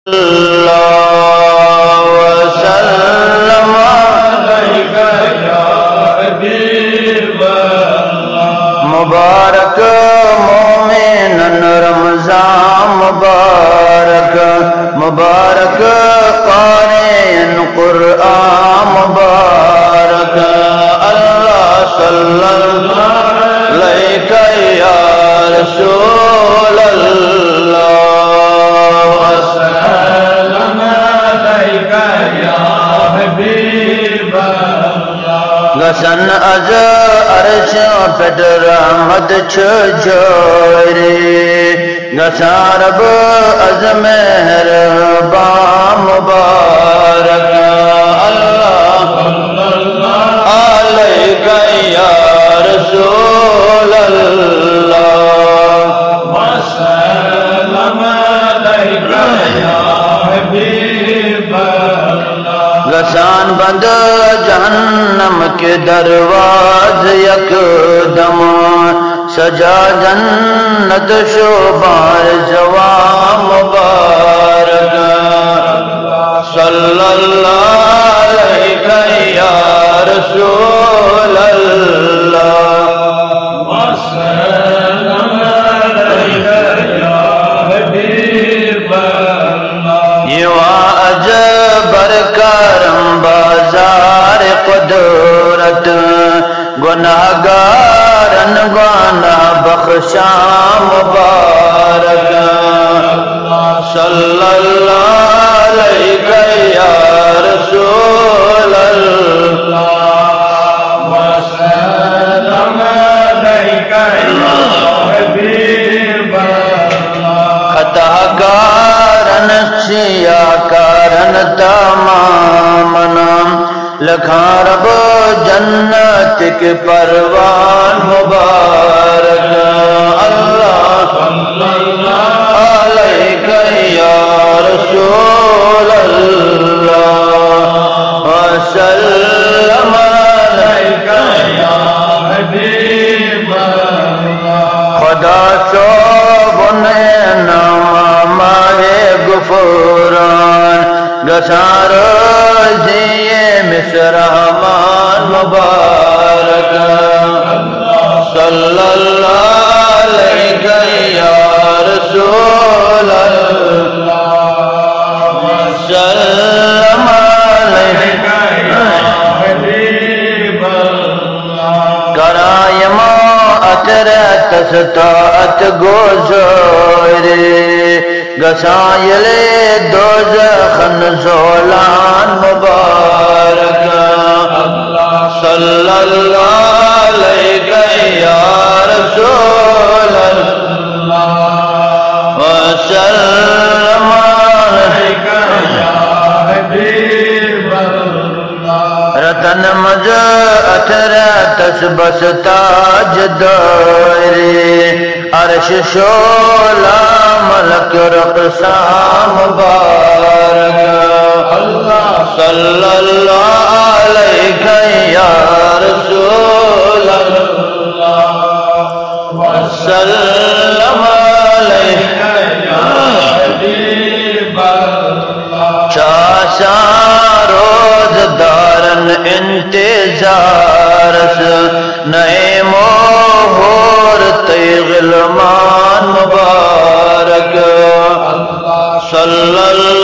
اللہ وسلم علیک یا حبیب اللہ۔ مبارک مومن رمضان مبارک، مبارک قارئ قرآن مبارک، اللہ صلی اللہ علیک یا رسول اللہ وسلم علیک یا حبیب اللہ۔ گسن از عرش پٹ رحمت چھجوری، گسان رب از مہربان مبارک، اللہ علیک یا رسول اللہ وسلم علیک یا حبیب اللہ۔ گسان بند جہنم کے دروازے یکدم، سجا جنت شوبار جوان مبارک، صلی اللہ علیک یا رسول اللہ وسلم علیک یا حبیب اللہ۔ یہ عجب کرم بازار قدرت، گناہگارن گناہ بخشا مبارک، صلی اللہ علیک یا رسول اللہ وسلم علیک یا حبیب اللہ۔ خطا کارن سیاہ کارن تمام، لکھاں رب جنت کے پروان مبارک، اللہ صلی اللہ علیک یا رسول اللہ وسلم علیک یا حبیب اللہ۔ خدا شوبن نام غفران، گسان روزی مصر امان مبارک، صلی اللہ علیک یا رسول اللہ وسلم علیک یا حبیب اللہ۔ کرائم اترت ستاعت گزاری، گسائل دوزخن زولان مبارک، صلی اللہ علیک یا رسول اللہ وسلم علیک یا حبیب اللہ۔ رتن مج اترت بس تاج داری، عرش شولا ملک رقصا مبارک، اللہ صلی اللہ علیک یا رسول اللہ وسلم علیک یا حبیب اللہ۔ چاشا روز دارن انتظارس، نئے موہور غلمان مبارک، صلی اللہ